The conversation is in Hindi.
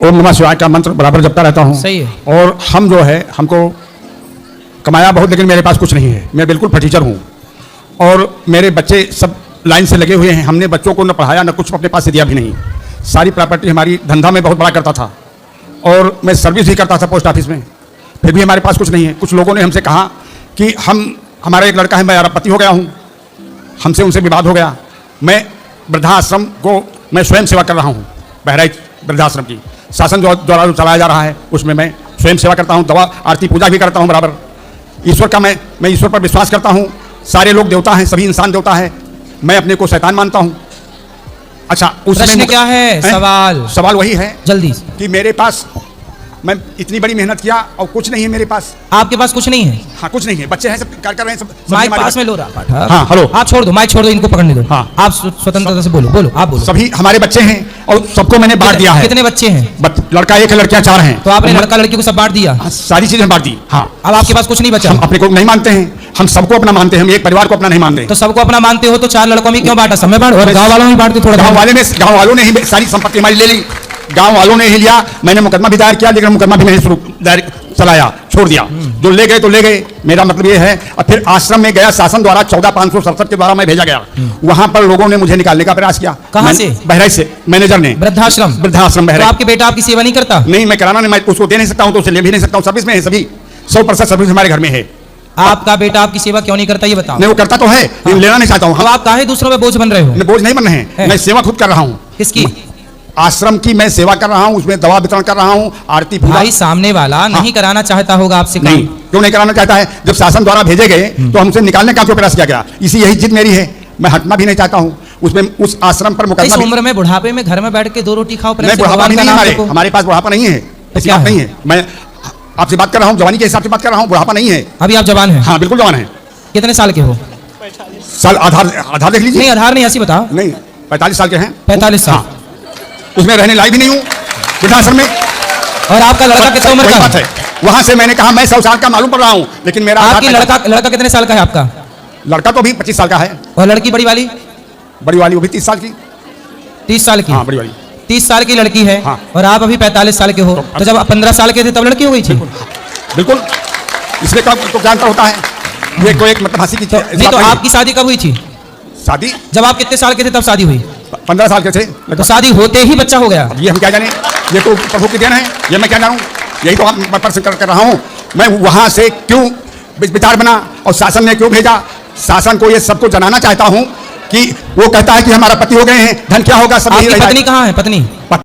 ओम नमः शिवाय का मंत्र बराबर जपता रहता हूँ। सही है। और हम जो है हमको कमाया बहुत, लेकिन मेरे पास कुछ नहीं है। मैं बिल्कुल फटीचर हूँ और मेरे बच्चे सब लाइन से लगे हुए हैं। हमने बच्चों को न पढ़ाया न कुछ अपने पास से दिया भी नहीं। सारी प्रॉपर्टी हमारी धंधा में बहुत बड़ा करता था और मैं सर्विस भी करता था पोस्ट ऑफिस में, फिर भी हमारे पास कुछ नहीं है। कुछ लोगों ने हमसे कहा कि हमारा एक लड़का है, मैं अरबपति हो गया हूँ, हमसे उनसे विवाद हो गया। मैं वृद्धाश्रम को मैं स्वयं सेवा कर रहा हूँ, बहराइच वृद्धाश्रम की शासन द्वारा जो चलाया जा रहा है उसमें मैं स्वयं सेवा करता हूँ। दवा आरती पूजा भी करता हूँ बराबर। ईश्वर का मैं ईश्वर पर विश्वास करता हूँ। सारे लोग देवता हैं, सभी इंसान देवता है। मैं अपने को शैतान मानता हूँ। अच्छा, उसमें क्या है? सवाल वही है जल्दी कि मेरे पास मैं इतनी बड़ी मेहनत किया और कुछ नहीं है मेरे पास। आपके पास कुछ नहीं है? हाँ, कुछ नहीं है। बच्चे हैं, सब कर रहे हैं, सब माइक पास में लो रहा। हाँ, हेलो, आप छोड़ दो, माइक छोड़ दो, इनको पकड़ने दो। हाँ, आप स्वतंत्रता से बोलो, आप बोलो। सभी हमारे बच्चे हैं और सबको मैंने बांट दिया है। कितने बच्चे हैं? लड़का एक है, लड़कियां 4 हैं। तो आपने लड़का लड़की को सब बांट दिया? सारी चीजें बांट दी। हाँ, अब आपके पास कुछ नहीं बचा? हम अपने को नहीं मानते हैं, हम सबको अपना मानते हैं, हम एक परिवार को अपना नहीं मानते। तो सबको अपना मानते हो तो 4 लड़कों में क्यों बांटा? समय बांट, और गांव वालों में बांटते थोड़ा। गांव वालों ने ही सारी संपत्ति हमारी ले ली। गांव वालों ने ही लिया। मैंने मुकदमा भी दायर किया, लेकिन मुकदमा भी नहीं चलाया, छोड़ दिया। जो ले गए तो ले गए। मेरा मतलब ये है। और फिर आश्रम में गया, शासन द्वारा 14,567 के द्वारा मैं भेजा गया। वहां पर लोगों ने मुझे निकालने का प्रयास किया। कहां से? बहराइच से। मैनेजर ने। वृद्धाश्रम बहराइच। तो आपके बेटा आपकी सेवा नहीं करता? नहीं, मैं कराना नहीं, मैं उसको दे नहीं सकता हूं, तो उसे ले भी नहीं सकता हूं। सर्विस में है, सभी 100% सर्विस हमारे घर में है। आपका बेटा आपकी सेवा क्यों नहीं करता ये बताओ? नहीं, वो करता तो है, लेकिन लेना नहीं चाहता हूँ। अब आप काहे दूसरों पे बोझ बन रहे हो? बोझ नहीं बन रहे हैं, मैं सेवा खुद कर रहा हूँ। किसकी? आश्रम की मैं सेवा कर रहा हूँ, उसमें दवा वितरण कर रहा हूँ, आरती पूजा। भाई सामने वाला नहीं कराना चाहता होगा आपसे? नहीं, क्यों नहीं कराना चाहता है? जब शासन द्वारा भेजे गए तो हमसे निकालने का क्यों प्रयास किया गया? यही जिद मेरी है। मैं हटना भी नहीं चाहता हूँ। उसमें उस आश्रम पर मुकदमा। इस उम्र में बुढ़ापे में घर में बैठ के 2 रोटी खाओ? बुढ़ापा नहीं है हमारे पास, बुढ़ापा नहीं है, ऐसी बात नहीं है। मैं आपसे बात कर रहा हूँ, जवानी के हिसाब से बात कर रहा हूँ, बुढ़ापा नहीं है। अभी आप जवान हैं? हाँ, बिल्कुल जवान है। कितने साल के हो? साल आधार देख लीजिए। नहीं, आधार नहीं, ऐसी बताओ। नहीं, 45 साल के हैं। 45 साल? उसमें रहने लायक भी नहीं हूँ वृद्धाश्रम में। और आपका लड़का कितने उम्र का है? वहां से मैंने कहा मैं 100 साल का मालूम पड़ रहा हूँ, लेकिन मेरा लड़का कितने साल का है आपका? लड़का तो भी 25 साल का है। और लड़की बड़ी वाली? बड़ी वाली वो भी 30 साल की। 30 साल की? हाँ, बड़ी वाली 30 साल की लड़की है। हाँ। और आप अभी 45 साल के हो। तो जब आप 15 साल के थे तब लड़की हो गई थी? बिल्कुल। इसमें तो क्या अंतर होता है? ये कोई एक मतलब हंसी की चीज नहीं। तो आपकी शादी कब हुई थी? शादी जब आप कितने साल के थे तब शादी हुई? 15 साल के थे। तो शादी होते ही बच्चा हो गया? ये हम क्या जाने, ये तो प्रभु की देन है, ये मैं क्या जानूं। यही तो हम प्रश्न कर रहा हूं। मैं वहां से क्यों विचार बना और शासन ने क्यों भेजा? शासन को ये सबको जनाना चाहता हूं कि वो कहता है कि हमारा पति हो गए हैं, धन क्या होगा? सब। पत्नी कहाँ है? पत्नी